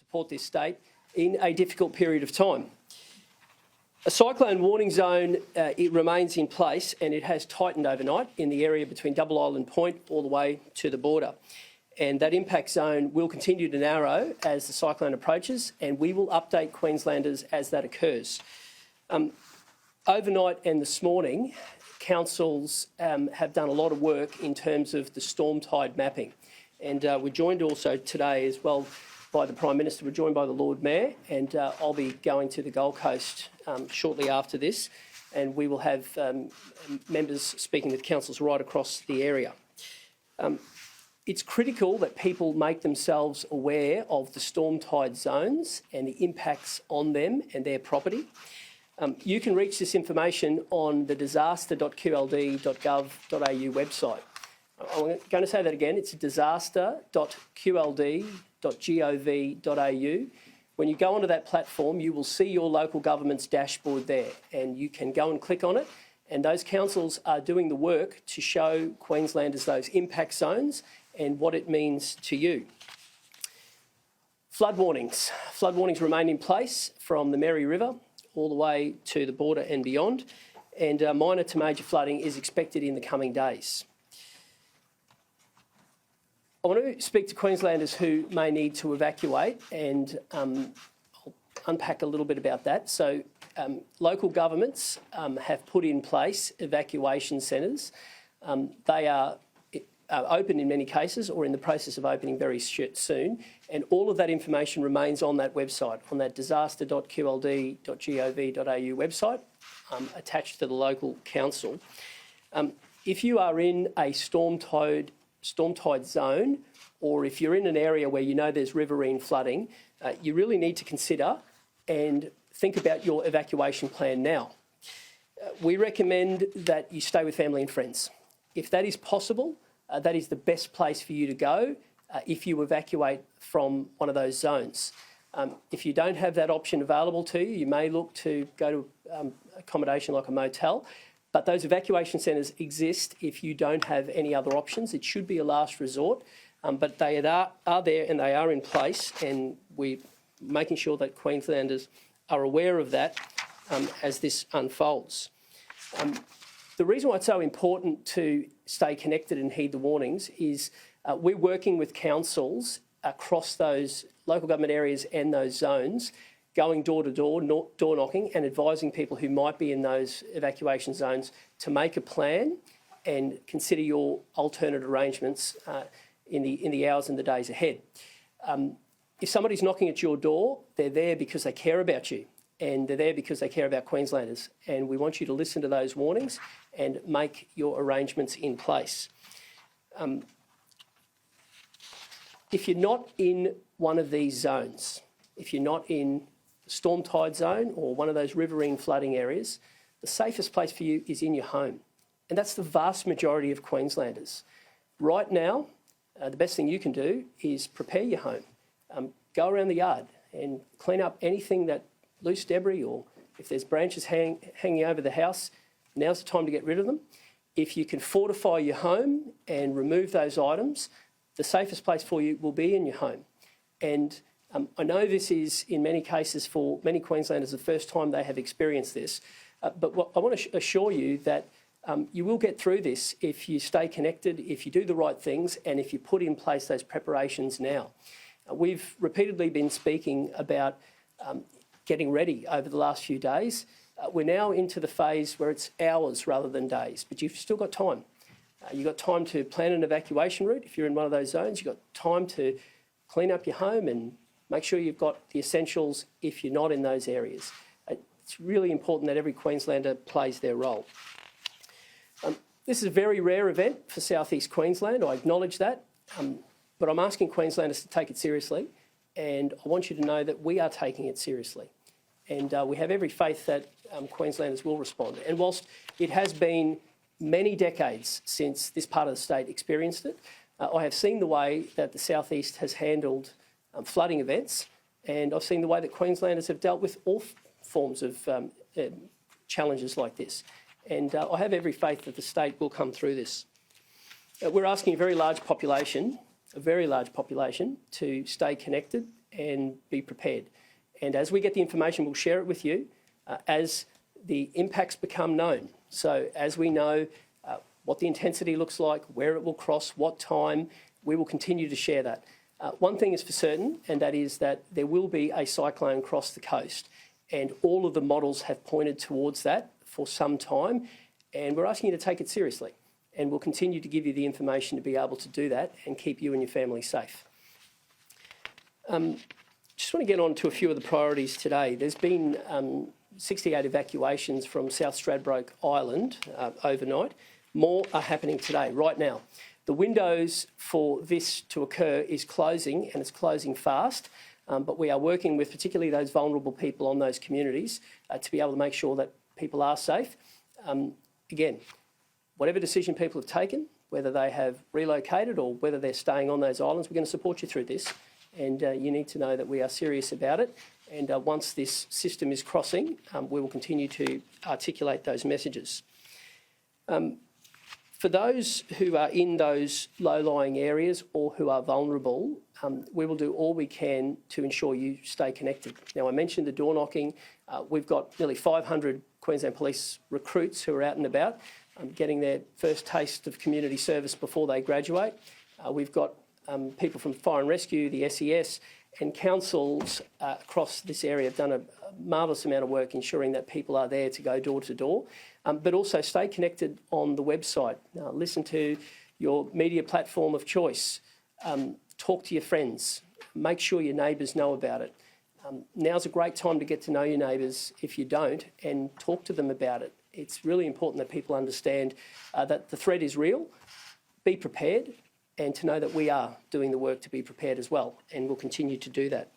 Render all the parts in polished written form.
support this state in a difficult period of time. A cyclone warning zone, it remains in place and it has tightened overnight in the area between Double Island Point all the way to the border. And that impact zone will continue to narrow as the cyclone approaches, and we will update Queenslanders as that occurs. Overnight and this morning, councils have done a lot of work in terms of the storm tide mapping. And we're joined also today as well by the Prime Minister. We're joined by the Lord Mayor, and I'll be going to the Gold Coast shortly after this, and we will have members speaking with councils right across the area. It's critical that people make themselves aware of the storm tide zones and the impacts on them and their property. You can reach this information on the disaster.qld.gov.au website. I'm going to say that again. It's disaster.qld.gov.au. When you go onto that platform, you will see your local government's dashboard there, and you can go and click on it. And those councils are doing the work to show Queenslanders those impact zones and what it means to you. Flood warnings. Flood warnings remain in place from the Mary River all the way to the border and beyond, and minor to major flooding is expected in the coming days. I want to speak to Queenslanders who may need to evacuate, and I'll unpack a little bit about that. So local governments have put in place evacuation centres. They are open in many cases or in the process of opening very soon, and all of that information remains on that website, on that disaster.qld.gov.au website, attached to the local council. If you are in a storm tide zone, or if you're in an area where you know there's riverine flooding, you really need to consider and think about your evacuation plan now. We recommend that you stay with family and friends. If that is possible, that is the best place for you to go if you evacuate from one of those zones. If you don't have that option available to you, you may look to go to accommodation like a motel, but those evacuation centres exist if you don't have any other options. It should be a last resort, but they are there and they are in place, and we're making sure that Queenslanders are aware of that as this unfolds. The reason why it's so important to stay connected and heed the warnings is we're working with councils across those local government areas and those zones, going door to door, door knocking, and advising people who might be in those evacuation zones to make a plan and consider your alternate arrangements in the hours and the days ahead. If somebody's knocking at your door, they're there because they care about you, and they're there because they care about Queenslanders, and we want you to listen to those warnings and make your arrangements in place. If you're not in one of these zones, if you're not in the storm tide zone or one of those riverine flooding areas, the safest place for you is in your home. And that's the vast majority of Queenslanders. Right now, the best thing you can do is prepare your home. Go around the yard and clean up anything that loose debris, or if there's branches hanging over the house, now's the time to get rid of them. If you can fortify your home and remove those items, the safest place for you will be in your home. And I know this is, in many cases, for many Queenslanders, the first time they have experienced this. But I want to assure you that you will get through this if you stay connected, if you do the right things, and if you put in place those preparations now. We've repeatedly been speaking about getting ready over the last few days. We're now into the phase where it's hours rather than days, but you've still got time. You've got time to plan an evacuation route if you're in one of those zones. You've got time to clean up your home and make sure you've got the essentials if you're not in those areas. It's really important that every Queenslander plays their role. This is a very rare event for South East Queensland, I acknowledge that, but I'm asking Queenslanders to take it seriously, and I want you to know that we are taking it seriously. And we have every faith that Queenslanders will respond. And whilst it has been many decades since this part of the state experienced it, I have seen the way that the South East has handled flooding events, and I've seen the way that Queenslanders have dealt with all forms of challenges like this. And I have every faith that the state will come through this. We're asking a very large population to stay connected and be prepared. And as we get the information, we'll share it with you as the impacts become known. So as we know what the intensity looks like, where it will cross, what time, we will continue to share that. One thing is for certain, and that is that there will be a cyclone across the coast, and all of the models have pointed towards that for some time, and we're asking you to take it seriously. And we'll continue to give you the information to be able to do that and keep you and your family safe. Just want to get on to a few of the priorities today. There's been 68 evacuations from South Stradbroke Island overnight. More are happening today, right now. The windows for this to occur is closing, and it's closing fast, but we are working with particularly those vulnerable people on those communities to be able to make sure that people are safe. Again, whatever decision people have taken, whether they have relocated or whether they're staying on those islands, we're going to support you through this, and you need to know that we are serious about it. And once this system is crossing, we will continue to articulate those messages. For those who are in those low-lying areas or who are vulnerable, we will do all we can to ensure you stay connected. Now, I mentioned the door knocking. We've got nearly 500 Queensland Police recruits who are out and about, getting their first taste of community service before they graduate. We've got people from Fire and Rescue, the SES, and councils across this area have done a marvellous amount of work ensuring that people are there to go door to door, but also stay connected on the website. Listen to your media platform of choice. Talk to your friends. Make sure your neighbours know about it. Now's a great time to get to know your neighbours if you don't, and talk to them about it. It's really important that people understand that the threat is real. Be prepared, and to know that we are doing the work to be prepared as well, and we'll continue to do that.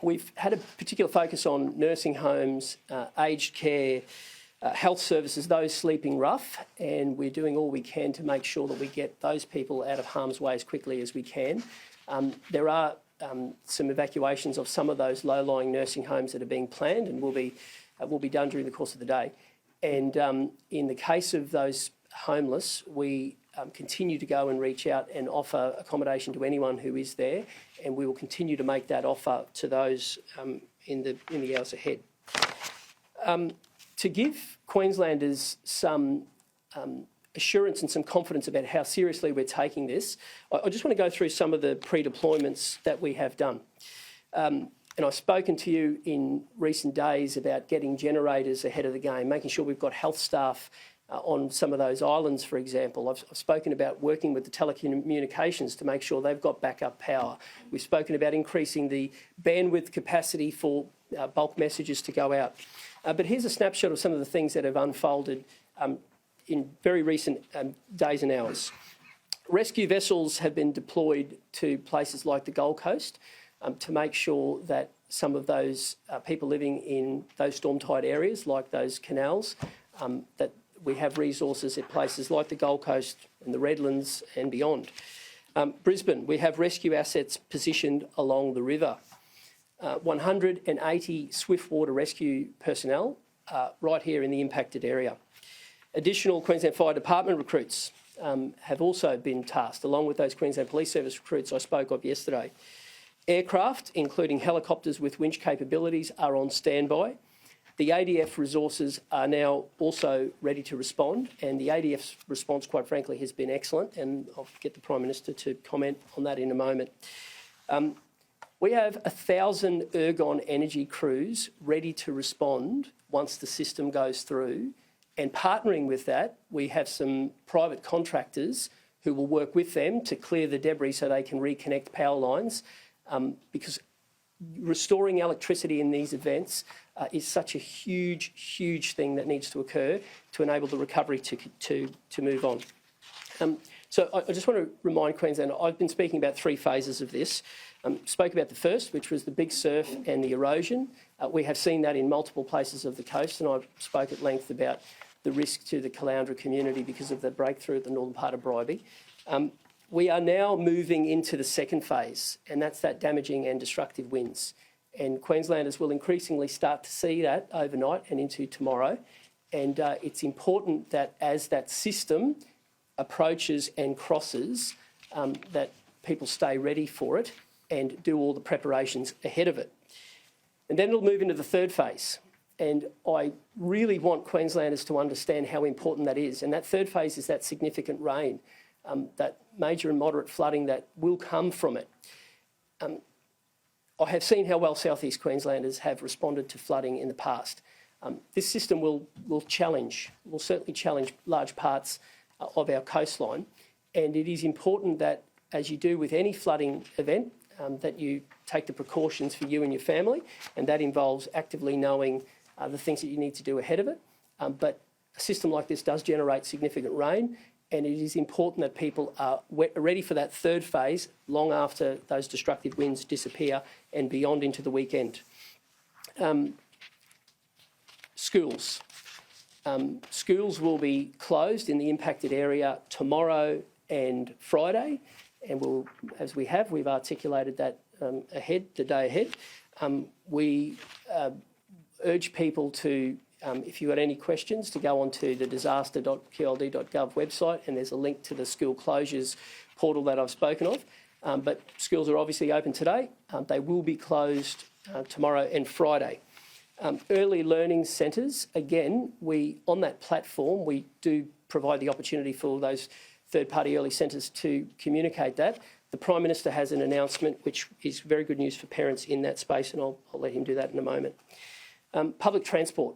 We've had a particular focus on nursing homes, aged care, health services, those sleeping rough, and we're doing all we can to make sure that we get those people out of harm's way as quickly as we can. There are some evacuations of some of those low-lying nursing homes that are being planned and will be done during the course of the day. And in the case of those homeless, we continue to go and reach out and offer accommodation to anyone who is there, and we will continue to make that offer to those in the hours ahead. To give Queenslanders some assurance and some confidence about how seriously we're taking this, I just want to go through some of the pre-deployments that we have done. And I've spoken to you in recent days about getting generators ahead of the game, making sure we've got health staff on some of those islands, for example. I've spoken about working with the telecommunications to make sure they've got backup power. We've spoken about increasing the bandwidth capacity for bulk messages to go out. But here's a snapshot of some of the things that have unfolded in very recent days and hours. Rescue vessels have been deployed to places like the Gold Coast to make sure that some of those people living in those storm-tide areas, like those canals, that we have resources at places like the Gold Coast and the Redlands and beyond. Brisbane, we have rescue assets positioned along the river. 180 swiftwater rescue personnel right here in the impacted area. Additional Queensland Fire Department recruits have also been tasked, along with those Queensland Police Service recruits I spoke of yesterday. Aircraft, including helicopters with winch capabilities, are on standby. The ADF resources are now also ready to respond, and the ADF's response, quite frankly, has been excellent, and I'll get the Prime Minister to comment on that in a moment. We have 1,000 ergon energy crews ready to respond once the system goes through, and partnering with that, we have some private contractors who will work with them to clear the debris so they can reconnect power lines, because restoring electricity in these events is such a huge, huge thing that needs to occur to enable the recovery to move on. So I just want to remind Queensland, I've been speaking about 3 phases of this. Spoke about the first, which was the big surf and the erosion. We have seen that in multiple places of the coast, and I've spoke at length about the risk to the Caloundra community because of the breakthrough at the northern part of Bribie. We are now moving into the second phase, and that's that damaging and destructive winds. And Queenslanders will increasingly start to see that overnight and into tomorrow. And it's important that as that system approaches and crosses, that people stay ready for it and do all the preparations ahead of it. And then it'll move into the third phase. And I really want Queenslanders to understand how important that is. And that third phase is that significant rain, that major and moderate flooding that will come from it. I have seen how well South East Queenslanders have responded to flooding in the past. This system will certainly challenge large parts of our coastline. And it is important that, as you do with any flooding event, that you take the precautions for you and your family, and that involves actively knowing the things that you need to do ahead of it. But a system like this does generate significant rain, and it is important that people are ready for that third phase long after those destructive winds disappear and beyond into the weekend. Schools. Schools will be closed in the impacted area tomorrow and Friday, and we've articulated that the day ahead. We urge people to, if you've got any questions, to go onto the disaster.qld.gov website, and there's a link to the school closures portal that I've spoken of. But schools are obviously open today. They will be closed tomorrow and Friday. Early learning centres, again, on that platform, we do provide the opportunity for those third-party early centres to communicate that. The Prime Minister has an announcement which is very good news for parents in that space, and I'll let him do that in a moment. Public transport.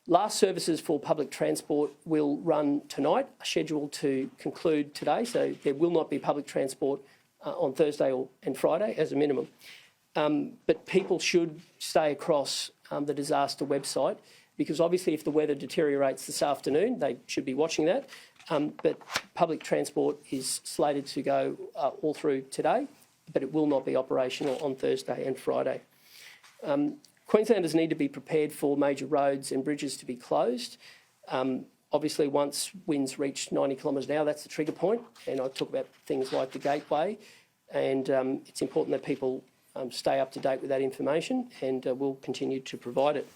Last services for public transport will run tonight, scheduled to conclude today, so there will not be public transport on Thursday and Friday as a minimum. But people should stay across the disaster website, because obviously if the weather deteriorates this afternoon, they should be watching that. But public transport is slated to go all through today, but it will not be operational on Thursday and Friday. Queenslanders need to be prepared for major roads and bridges to be closed. Obviously, once winds reach 90 kilometres an hour, that's the trigger point, and I talk about things like the gateway, and it's important that people stay up to date with that information, and we'll continue to provide it.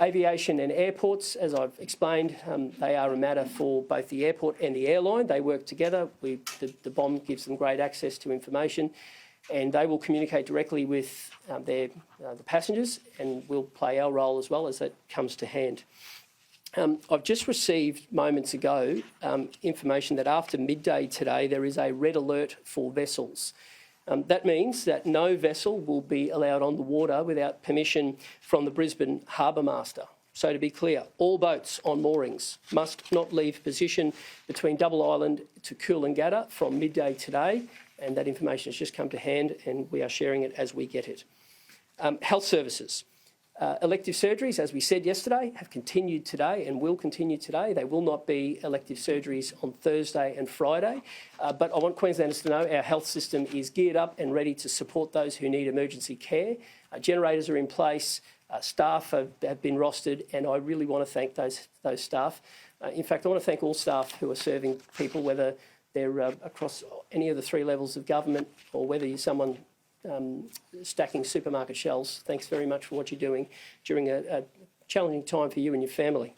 Aviation and airports, as I've explained, they are a matter for both the airport and the airline. They work together. The BOM gives them great access to information, and they will communicate directly with the passengers, and we'll play our role as well as that comes to hand. I've just received moments ago information that after midday today there is a red alert for vessels. That means that no vessel will be allowed on the water without permission from the Brisbane Harbour Master. So to be clear, all boats on moorings must not leave position between Double Island to Coolangatta from midday today, and that information has just come to hand and we are sharing it as we get it. Health services. Elective surgeries, as we said yesterday, have continued today and will continue today. They will not be elective surgeries on Thursday and Friday. But I want Queenslanders to know our health system is geared up and ready to support those who need emergency care. Generators are in place, staff have been rostered, and I really want to thank those staff. In fact, I want to thank all staff who are serving people, whether they're across any of the three levels of government or whether you're someone stacking supermarket shelves. Thanks very much for what you're doing during a challenging time for you and your family.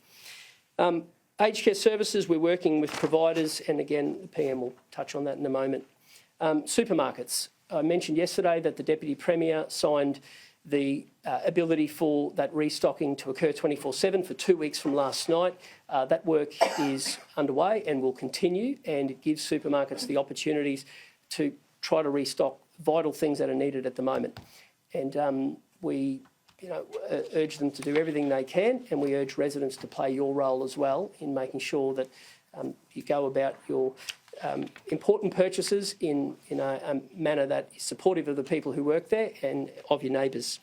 Aged care services, we're working with providers, and again, the PM will touch on that in a moment. Supermarkets. I mentioned yesterday that the Deputy Premier signed the ability for that restocking to occur 24/7 for 2 weeks from last night. That work is underway and will continue, and it gives supermarkets the opportunities to try to restock vital things that are needed at the moment. And we urge them to do everything they can, and we urge residents to play your role as well in making sure that you go about your important purchases in a manner that is supportive of the people who work there and of your neighbours.